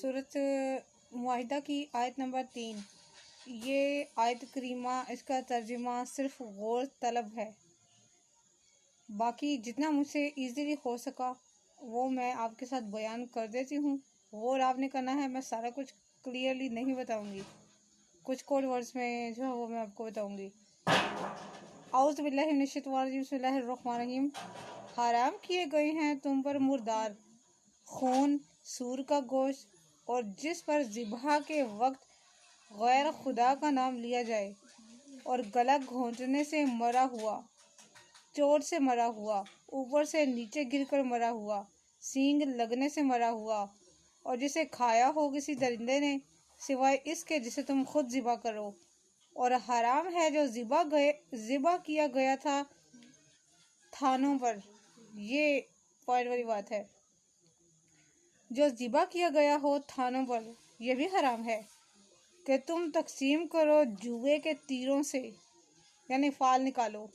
سورۃ معاہدہ کی آیت نمبر 3۔ یہ آیت کریمہ، اس کا ترجمہ صرف غور طلب ہے۔ باقی جتنا مجھ سے ایزیلی ہو سکا وہ میں آپ کے ساتھ بیان کر دیتی ہوں۔ غور آپ نے کرنا ہے، میں سارا کچھ کلیئرلی نہیں بتاؤں گی، کچھ کوڈ ورڈز میں جو ہے وہ میں آپ کو بتاؤں گی۔ اعوذ باللہ من الشیطان الرجیم، بسم اللہ الرحمن الرحیم۔ حرام کیے گئے ہیں تم پر مردار، خون، سور کا گوشت اور جس پر ذبح کے وقت غیر خدا کا نام لیا جائے، اور گلا گھونٹنے سے مرا ہوا، چوٹ سے مرا ہوا، اوپر سے نیچے گر کر مرا ہوا، سینگ لگنے سے مرا ہوا، اور جسے کھایا ہو کسی درندے نے سوائے اس کے جسے تم خود ذبح کرو۔ اور حرام ہے جو ذبح کیا گیا تھا تھانوں پر، یہ پوائنٹ والی بات ہے، جو ذبح کیا گیا ہو تھانوں پر یہ بھی حرام ہے کہ تم تقسیم کرو جوئے کے تیروں سے، یعنی فال نکالو۔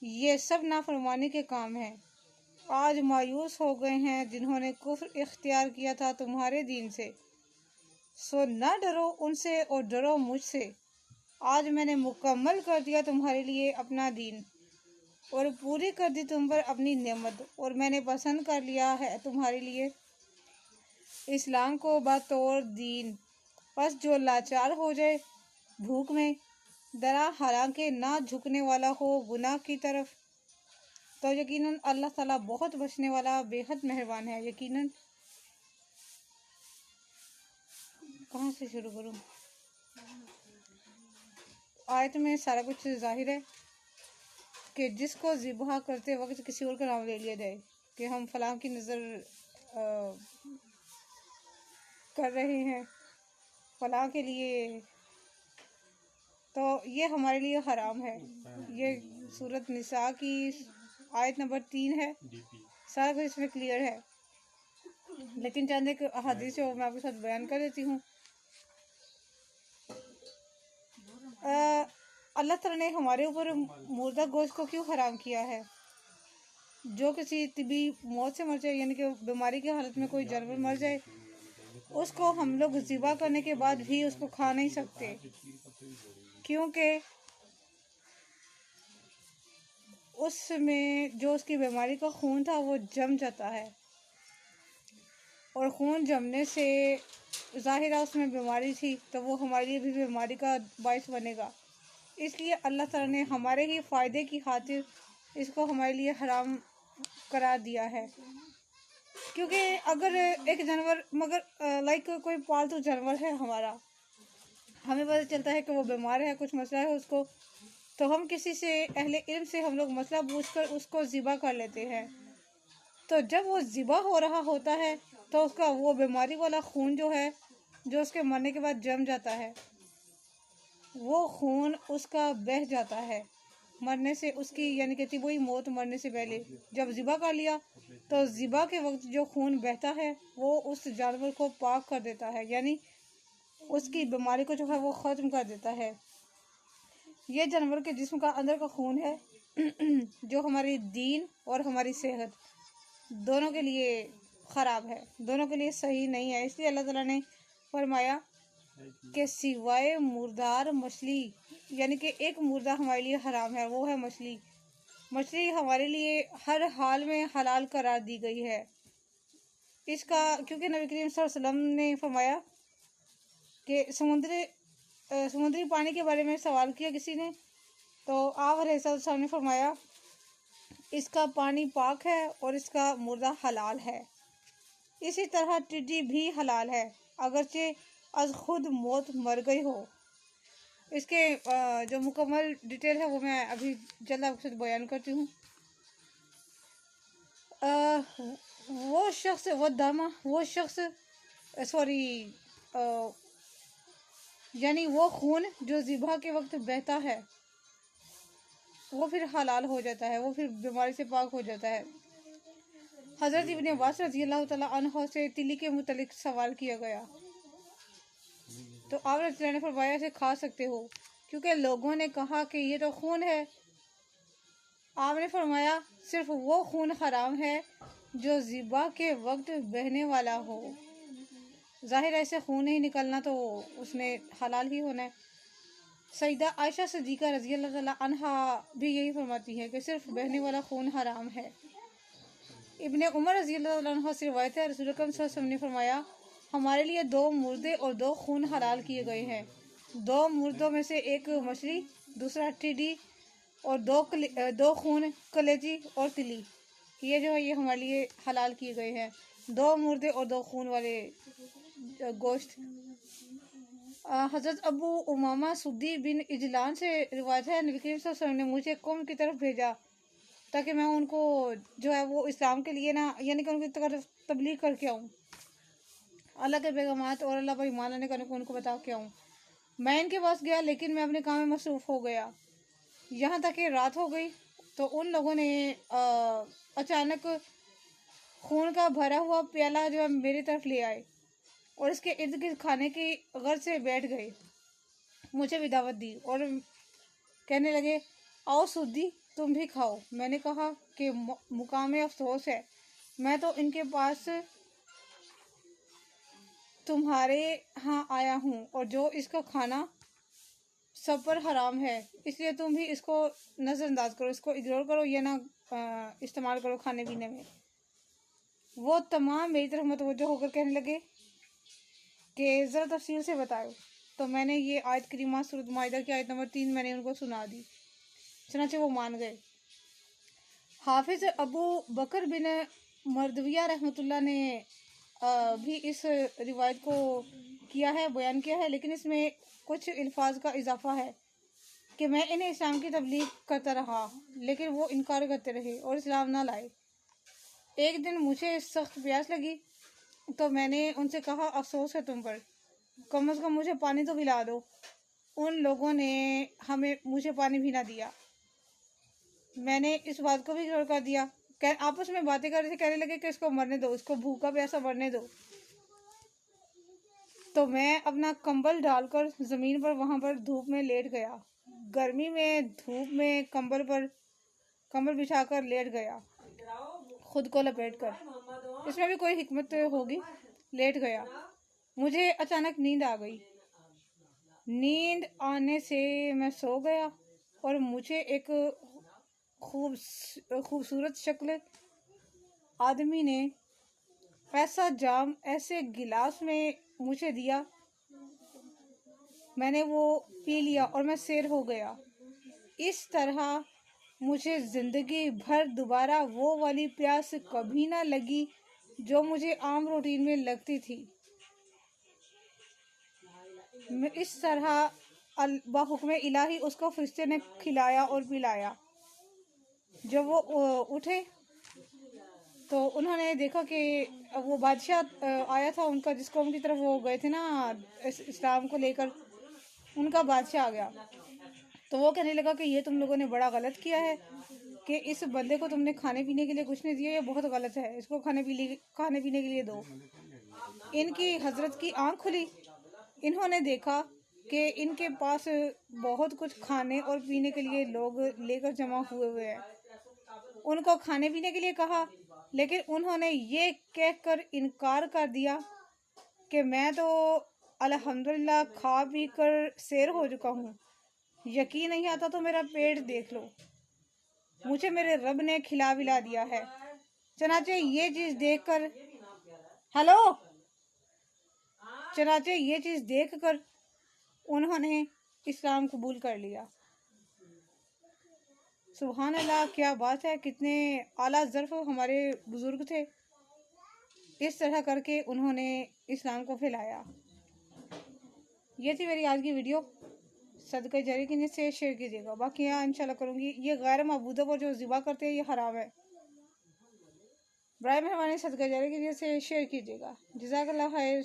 یہ سب نافرمانی کے کام ہیں۔ آج مایوس ہو گئے ہیں جنہوں نے کفر اختیار کیا تھا تمہارے دین سے، سو نہ ڈرو ان سے اور ڈرو مجھ سے۔ آج میں نے مکمل کر دیا تمہارے لیے اپنا دین اور پوری کر دی تم پر اپنی نعمت، اور میں نے پسند کر لیا ہے تمہارے لیے اسلام کو بطور دین۔ پس جو لاچار ہو جائے بھوک میں درا حالانکہ نہ جھکنے والا ہو گناہ کی طرف، تو یقیناً اللہ تعالیٰ بہت بخشنے والا بے حد مہربان ہے۔ یقیناً کہاں سے شروع کروں؟ آیت میں سارا کچھ ظاہر ہے کہ جس کو ذبح کرتے وقت کسی اور کا نام لے لیا جائے کہ ہم فلاں کی نظر کر رہے ہیں فلاں کے لیے، تو یہ ہمارے لیے حرام ہے۔ یہ سورۃ نساء کی آیت نمبر 3 ہے، سارا کچھ اس میں کلیئر ہے، لیکن چند ایک احادیث جو میں آپ کے ساتھ بیان کر دیتی ہوں۔ اللہ تعالیٰ نے ہمارے اوپر مردہ گوشت کو کیوں حرام کیا ہے؟ جو کسی طبی موت سے مر جائے، یعنی کہ بیماری کی حالت میں کوئی جانور مر جائے، اس کو ہم لوگ ذبح کرنے کے بعد بھی اس کو کھا نہیں سکتے، کیونکہ اس میں جو اس کی بیماری کا خون تھا وہ جم جاتا ہے، اور خون جمنے سے ظاہرہ اس میں بیماری تھی، تو وہ ہمارے لیے بھی بیماری کا باعث بنے گا۔ اس لیے اللہ تعالیٰ نے ہمارے ہی فائدے کی خاطر اس کو ہمارے لیے حرام قرار دیا ہے۔ کیونکہ اگر ایک جانور لائک کوئی پالتو جانور ہے ہمارا، ہمیں پتہ چلتا ہے کہ وہ بیمار ہے، کچھ مسئلہ ہے اس کو، تو ہم کسی سے اہل علم سے ہم لوگ مسئلہ پوچھ کر اس کو ذبح کر لیتے ہیں۔ تو جب وہ ذبح ہو رہا ہوتا ہے تو اس کا وہ بیماری والا خون جو ہے، جو اس کے مرنے کے بعد جم جاتا ہے، وہ خون اس کا بہہ جاتا ہے مرنے سے، اس کی یعنی کہ طبعی موت مرنے سے پہلے جب ذبح کر لیا تو ذبح کے وقت جو خون بہتا ہے وہ اس جانور کو پاک کر دیتا ہے، یعنی اس کی بیماری کو جو ہے وہ ختم کر دیتا ہے۔ یہ جانور کے جسم کا اندر کا خون ہے جو ہماری دین اور ہماری صحت دونوں کے لیے خراب ہے، دونوں کے لیے صحیح نہیں ہے۔ اس لیے اللہ تعالیٰ نے فرمایا کہ سوائے مردار مچھلی، یعنی کہ ایک مردہ ہمارے لیے حرام ہے، وہ ہے مچھلی۔ مچھلی ہمارے لیے ہر حال میں حلال قرار دی گئی ہے، اس کا کیونکہ نبی کریم صلی اللہ علیہ وسلم نے فرمایا کہ سمندری پانی کے بارے میں سوال کیا کسی نے، تو آپ علیہ السلام نے فرمایا اس کا پانی پاک ہے اور اس کا مردہ حلال ہے۔ اسی طرح ٹڈی بھی حلال ہے اگرچہ از خود موت مر گئی ہو۔ اس کے جو مکمل ڈیٹیل ہے وہ میں ابھی جلد آپ کے ساتھ بیان کرتی ہوں۔ یعنی وہ خون جو ذبح کے وقت بہتا ہے وہ پھر حلال ہو جاتا ہے، وہ پھر بیماری سے پاک ہو جاتا ہے۔ حضرت ابن عباس رضی اللہ تعالیٰ عنہ سے تلی کے متعلق سوال کیا گیا تو آپ نے فرمایا اسے کھا سکتے ہو، کیونکہ لوگوں نے کہا کہ یہ تو خون ہے۔ آپ نے فرمایا صرف وہ خون حرام ہے جو ذبح کے وقت بہنے والا ہو، ظاہر ایسے خون نہیں نکلنا تو اس نے حلال ہی ہونا ہے۔ سیدہ عائشہ صدیقہ رضی اللہ تعالیٰ عنہا بھی یہی فرماتی ہے کہ صرف بہنے والا خون حرام ہے۔ ابن عمر رضی اللہ تعالیٰ عنہ سے روایت ہے، رسول اکرم صلی اللہ علیہ وسلم نے فرمایا ہمارے لیے 2 مردے اور 2 خون حلال کیے گئے ہیں۔ 2 مردوں میں سے ایک مچھلی، دوسرا ٹڈی، اور 2 خون کلیجی اور تلی، یہ جو ہے یہ ہمارے لیے حلال کیے گئے ہیں، 2 مردے اور 2 خون والے گوشت۔ حضرت ابو امامہ سدی بن اجلان سے روایت ہے، نبی کریم صلی اللہ علیہ وسلم نے مجھے قوم کی طرف بھیجا تاکہ میں ان کو جو ہے وہ اسلام کے لیے نا یعنی کہ ان کی طرف تبلیغ کر کے آؤں، اللہ کے پیغامات اور اللہ پر ایمان لانے کا ان کو بتا کے آؤں۔ میں ان کے پاس گیا لیکن میں اپنے کام میں مصروف ہو گیا، یہاں تک کہ رات ہو گئی تو ان لوگوں نے اچانک خون کا بھرا ہوا پیالہ جو ہے میری طرف لے آئے اور اس کے ارد گرد کھانے کی غرض سے بیٹھ گئے، مجھے بھی دعوت دی اور کہنے لگے آؤ سدی تم بھی کھاؤ۔ میں نے کہا کہ مقام افسوس ہے، میں تو ان کے پاس تمہارے ہاں آیا ہوں اور جو اس کا کھانا سب پر حرام ہے، اس لیے تم بھی اس کو نظر انداز کرو، اس کو اگنور کرو یا نہ استعمال کرو کھانے پینے میں۔ وہ تمام میری طرف متوجہ ہو کر کہنے لگے کہ ذرا تفصیل سے بتاؤ، تو میں نے یہ آیت کریمہ سورۃ مائدہ کی آیت نمبر 3 میں نے ان کو سنا دی، چنانچہ وہ مان گئے۔ حافظ ابو بکر بن مردویہ رحمۃ اللہ نے بھی اس روایت کو کیا ہے، بیان کیا ہے، لیکن اس میں کچھ الفاظ کا اضافہ ہے کہ میں انہیں اسلام کی تبلیغ کرتا رہا لیکن وہ انکار کرتے رہے اور اسلام نہ لائے۔ ایک دن مجھے سخت پیاس لگی تو میں نے ان سے کہا افسوس ہے تم پر، کم از کم مجھے پانی تو پلا دو۔ ان لوگوں نے مجھے پانی بھی نہ دیا۔ میں نے اس بات کو بھی اگنور کر دیا، آپس میں باتیں کر رہے تھے، کہنے لگے کہ اس کو مرنے دو، اس کو بھوکا پیاسا مرنے دو۔ تو میں اپنا کمبل ڈال کر زمین پر وہاں پر دھوپ میں لیٹ گیا، گرمی میں دھوپ میں کمبل بچھا کر لیٹ گیا، خود کو لپیٹ کر، اس میں بھی کوئی حکمت ہوگی، لیٹ گیا۔ مجھے اچانک نیند آ گئی، نیند آنے سے میں سو گیا اور مجھے ایک خوبصورت شکل آدمی نے ایسا جام ایسے گلاس میں مجھے دیا، میں نے وہ پی لیا اور میں سیر ہو گیا۔ اس طرح مجھے زندگی بھر دوبارہ وہ والی پیاس کبھی نہ لگی جو مجھے عام روٹین میں لگتی تھی۔ اس طرح بحکم الہی اس کو فرشتے نے کھلایا اور پلایا۔ جب وہ اٹھے تو انہوں نے دیکھا کہ وہ بادشاہ آیا تھا ان کا، جس قوم کی طرف وہ گئے تھے نا اسلام کو لے کر، ان کا بادشاہ آ گیا۔ تو وہ کہنے لگا کہ یہ تم لوگوں نے بڑا غلط کیا ہے کہ اس بندے کو تم نے کھانے پینے کے لیے کچھ نہیں دیا، یہ بہت غلط ہے، اس کو کھانے پینے کے لیے دو۔ ان کی حضرت کی آنکھ کھلی، انہوں نے دیکھا کہ ان کے پاس بہت کچھ کھانے اور پینے کے لیے لوگ لے کر جمع ہوئے ہیں۔ ان کو کھانے پینے کے لیے کہا لیکن انہوں نے یہ کہہ کر انکار کر دیا کہ میں تو الحمدللہ کھا پی کر سیر ہو چکا ہوں، یقین نہیں آتا تو میرا پیٹ دیکھ لو، مجھے میرے رب نے کھلا پلا دیا ہے۔ چنانچہ یہ چیز دیکھ کر انہوں نے اسلام قبول کر لیا۔ سبحان اللہ، کیا بات ہے، کتنے اعلیٰ ظرف ہمارے بزرگ تھے، اس طرح کر کے انہوں نے اسلام کو پھیلایا۔ یہ تھی میری آج کی ویڈیو، صدقہ جاریہ کی نیت سے شیئر کیجیے گا، باقی یہاں انشاءاللہ کروں گی۔ یہ غیر معبودوں پر جو ذبح کرتے ہیں یہ حرام ہے، برائے مہربانی صدقہ جاریہ کی نیت سے شیئر کیجیے گا۔ جزاک اللہ خیر۔